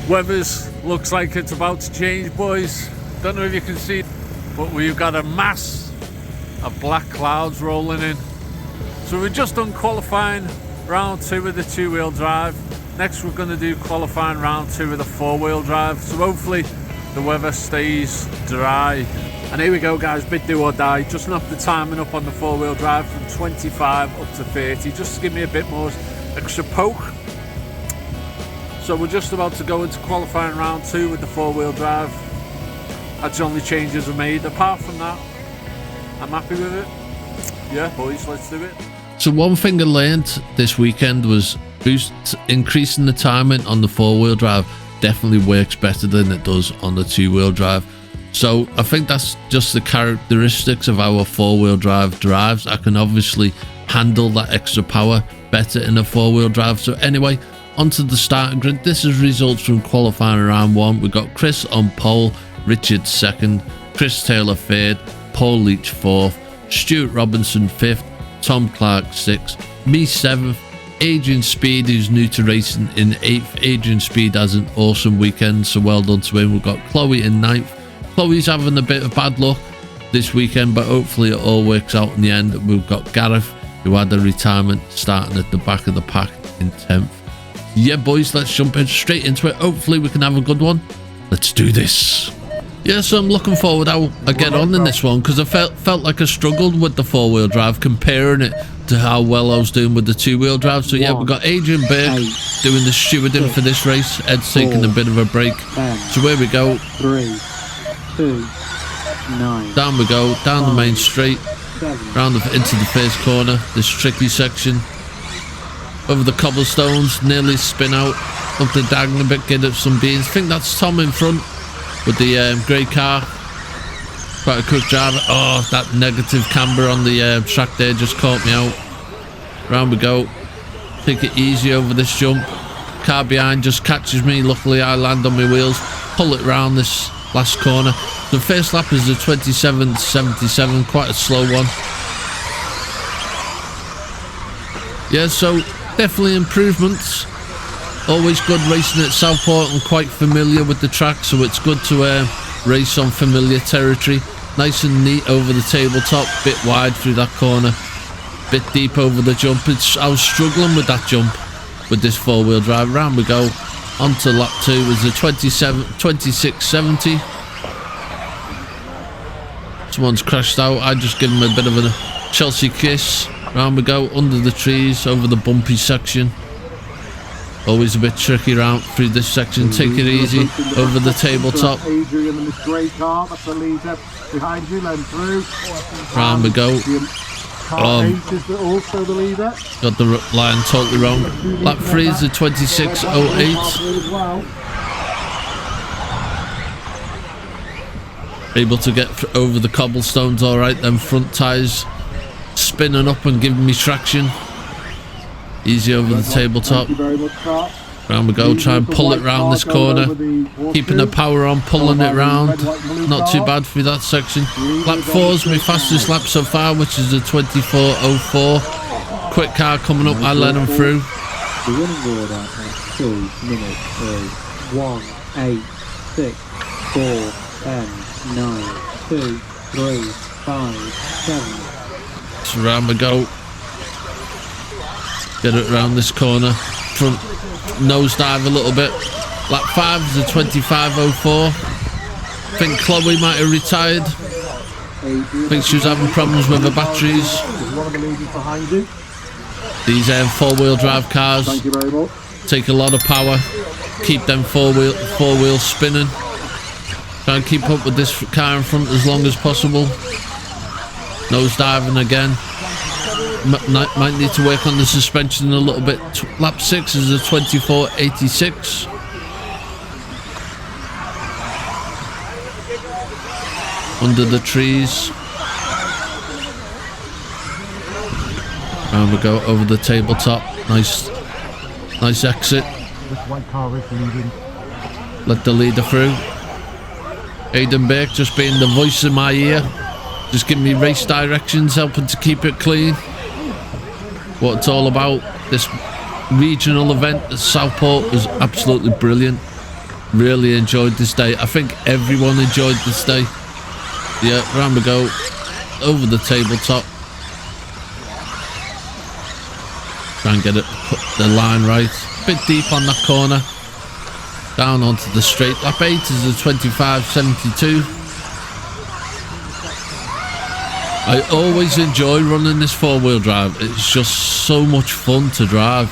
Weather's looks like it's about to change, boys. Don't know if you can see, but we've got a mass of black clouds rolling in. So we've just done qualifying round 2 with the 2-wheel drive. Next we're going to do qualifying round 2 with a 4-wheel drive. So hopefully the weather stays dry. And here we go, guys, bit do or die. Just knocked the timing up on the 4-wheel drive from 25 up to 30, just to give me a bit more extra poke. So we're just about to go into qualifying round 2 with the 4-wheel drive. That's the only changes are made. Apart from that, I'm happy with it. Yeah, boys, let's do it. So one thing I learned this weekend was increasing the timing on the 4-wheel drive definitely works better than it does on the 2-wheel drive. So I think that's just the characteristics of our 4-wheel drive drives. I can obviously handle that extra power better in a 4-wheel drive. So anyway, onto the starting grid. This is results from qualifying round 1. We've got Chris on pole, Richard 2nd, Chris Taylor 3rd, Paul Leach 4th, Stuart Robinson 5th, Tom Clark 6th, me 7th, Adrian Speed, who's new to racing, in 8th. Adrian Speed has an awesome weekend, so well done to him. We've got Chloe in 9th. Chloe's having a bit of bad luck this weekend, but hopefully it all works out in the end. We've got Gareth, who had a retirement, starting at the back of the pack in 10th. Yeah, boys, let's jump in straight into it. Hopefully we can have a good one. Let's do this. Yeah, so I'm looking forward how I get on in this one, because I felt like I struggled with the 4-wheel drive, comparing it to how well I was doing with the 2-wheel drive. So yeah, we've got Adrian Burke doing the stewarding for this race. Ed's taking a bit of a break. So here we go. 3, 2, 9. Down we go, down the main straight, round into the first corner, this tricky section. Over the cobblestones, nearly spin out, up the diagonal a bit, get up some beans. I think that's Tom in front with the grey car. Quite a quick driver. Oh, that negative camber on the track there just caught me out. Round we go. Take it easy over this jump. Car behind just catches me. Luckily I land on my wheels. Pull it round this last corner. The first lap is the 27.77, quite a slow one. Yeah, so definitely improvements. Always good racing at Southport. I'm quite familiar with the track, so it's good to race on familiar territory. Nice and neat over the tabletop, bit wide through that corner, bit deep over the jump. I was struggling with that jump with this 4-wheel drive. Round we go. On to lap 2 is the 26.70. Someone's crashed out. I just give him a bit of a Chelsea kiss. Round we go, under the trees, over the bumpy section. Always a bit tricky round through this section. Take it easy over the tabletop. Adrian and this grey car, that's the leader behind you, then through. Round we go. Is also the leader. Got the line totally wrong. Lap 3 is the 26.08. Able to get over the cobblestones all right. Then front tyres spinning up and giving me traction. Easy over the tabletop. Round we go, try and pull it round this corner. Keeping the power on, pulling it round. Not too bad through that section. Lap 4 is my fastest lap so far, which is the 24.04. Quick car coming up, I let him through. The winning order at 2 minutes is 1, 8, 6, 4, 10, 9, 2, 3, 5, 7. So round we go. Get it around this corner. Front nosedive a little bit. Lap 5 is a 25.04. I think Chloe might have retired. I think she was having problems with her batteries. These 4-wheel drive cars take a lot of power. Keep them four wheels spinning. Try and keep up with this car in front as long as possible. Nosediving again. Might need to work on the suspension a little bit. Lap 6 is a 24.86. Under the trees. And we go over the tabletop. Nice exit. Let the leader through. Aidan Burke just being the voice in my ear. Just giving me race directions, helping to keep it clean. What it's all about. This regional event at Southport was absolutely brilliant. really enjoyed this day. I think everyone enjoyed this day. Yeah, round we go, over the tabletop. Try and get it, put the line right. Bit deep on that corner. Down onto the straight. Lap 8 is a 25.72. I always enjoy running this four-wheel drive. It's just so much fun to drive.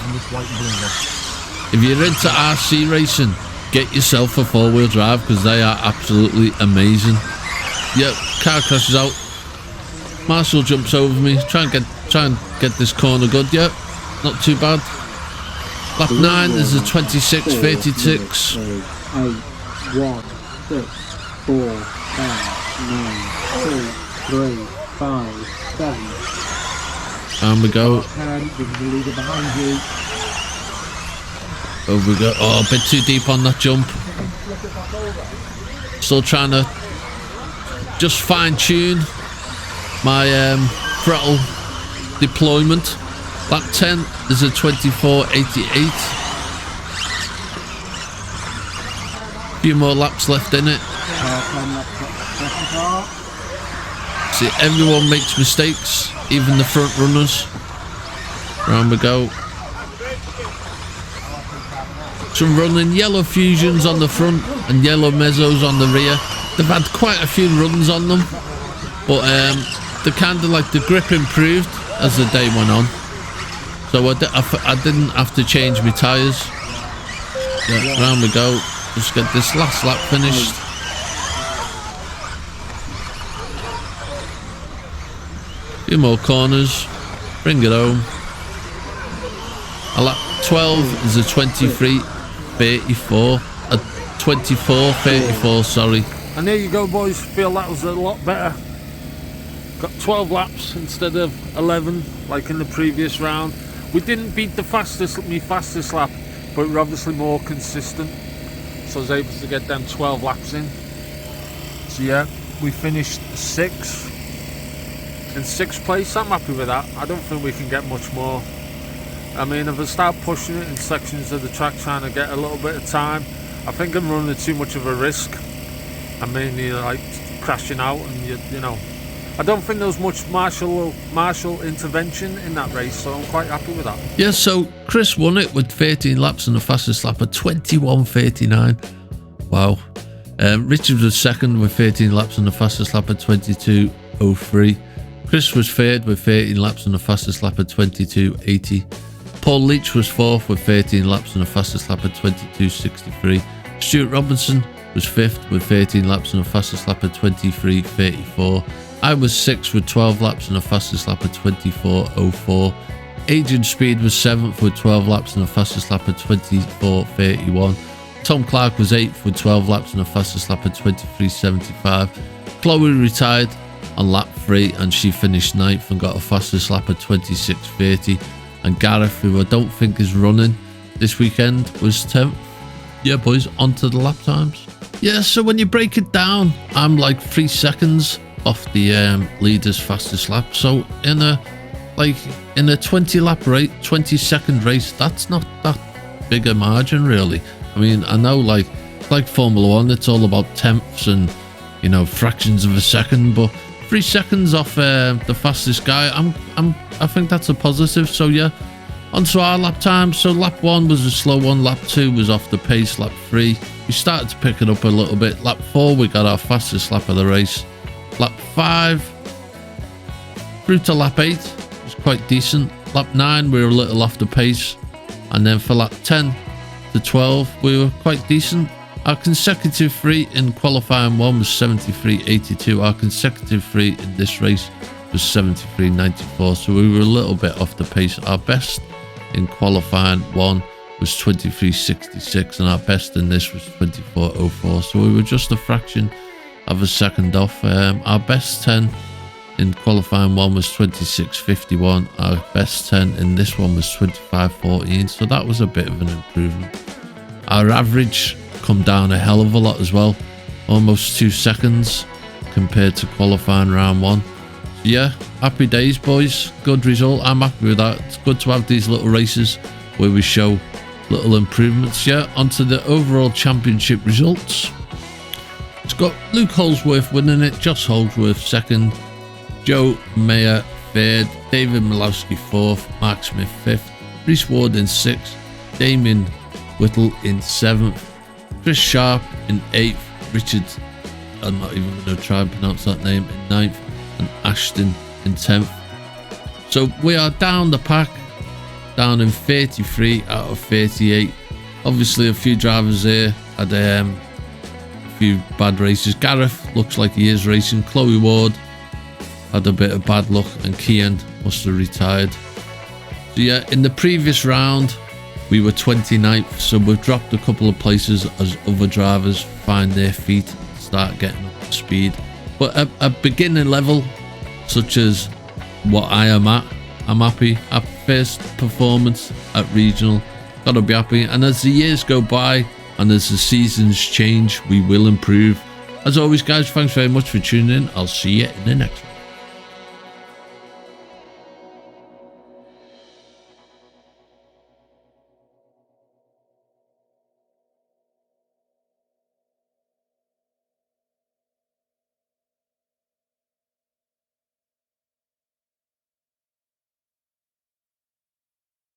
If you're into RC racing, get yourself a four-wheel drive because they are absolutely amazing. Yep, car crashes out. Marshall jumps over me. Try and get this corner good. Yep, not too bad. Lap 9 is a 26.36. 8, 1, 6, 4, 10, 9, 2, 3, 5, 7. And we go. 10, give the leader behind you. Over we go. Oh, a bit too deep on that jump. Still trying to just fine tune my throttle deployment. Lap 10 is a 24.88. Few more laps left in it. See, everyone makes mistakes, even the front runners. Round we go. Some running yellow Fusions on the front and yellow Mezzos on the rear. They've had quite a few runs on them, but the kind of like the grip improved as the day went on. So I didn't have to change my tyres. Yeah, round we go. Just get this last lap finished. Few more corners. Bring it home. A lap 12 is a 23.34. A 24.34, sorry. And there you go, boys. Feel that was a lot better. Got 12 laps instead of 11 like in the previous round. We didn't beat the fastest lap, but we're obviously more consistent, so I was able to get them 12 laps in. So yeah, we finished in 6th place. I'm happy with that. I don't think we can get much more. I mean, if I start pushing it in sections of the track trying to get a little bit of time, I think I'm running too much of a risk. I mean, you're like crashing out, and you know, I don't think there was much martial intervention in that race, so I'm quite happy with that. Yeah, so Chris won it with 13 laps and the fastest lap at 21.39. Wow. Richard was second with 13 laps and the fastest lap at 22.03. Chris was third with 13 laps and the fastest lap at 22.80. Paul Leach was fourth with 13 laps and the fastest lap at 22.63. Stuart Robinson was fifth with 13 laps and the fastest lap at 23.34. I was sixth with 12 laps and the fastest lap at 24.04. Adrian Speed was seventh with 12 laps and the fastest lap at 24.31. Tom Clark was eighth with 12 laps and the fastest lap at 23.75. Chloe retired on lap 3 and she finished ninth and got a fastest lap at 26.30. And Gareth, who I don't think is running this weekend, was 10th. Yeah, boys, onto the lap times. Yeah, so when you break it down, I'm like 3 seconds off the leader's fastest lap. So in a 20 lap race, 20-second race, that's not that big a margin really. I mean, I know like Formula 1, it's all about tenths and, you know, fractions of a second, but 3 seconds off the fastest guy, I think that's a positive. So yeah, onto our lap time. So lap 1 was a slow one, lap 2 was off the pace, lap 3 we started to pick it up a little bit, lap 4 we got our fastest lap of the race, lap 5 through to lap 8 was quite decent, lap 9 we were a little off the pace, and then for lap 10 to 12 we were quite decent. Our consecutive 3 in qualifying 1 was 73.82. Our consecutive 3 in this race was 73.94. So we were a little bit off the pace. Our best in qualifying 1 was 23.66 and our best in this was 24.04. So we were just a fraction of a second off. Our best 10 in qualifying 1 was 26.51. Our best 10 in this one was 25.14. So that was a bit of an improvement. Our average come down a hell of a lot as well, almost 2 seconds compared to qualifying round 1. So yeah, happy days, boys. Good result. I'm happy with that. It's good to have these little races where we show little improvements. Yeah, onto the overall championship results. It's got Luke Holsworth winning it, Josh Holsworth second, Joe Mayer third, David Milowski fourth, Mark Smith fifth, Reese Ward in sixth, Damien Whittle in seventh, Chris Sharp in eighth, Richard, I'm not even going to try and pronounce that name, in ninth, and Ashton in 10th. So we are down the pack, down in 33 out of 38. Obviously a few drivers there had a few bad races. Gareth looks like he is racing. Chloe Ward had a bit of bad luck, and Kian must have retired. So yeah, in the previous round we were 29th, so we've dropped a couple of places as other drivers find their feet, start getting up to speed. But a beginning level such as what I am at, I'm happy. At first performance at regional, gotta be happy. And as the years go by and as the seasons change, we will improve. As always guys, thanks very much for tuning in. I'll see you in the next one.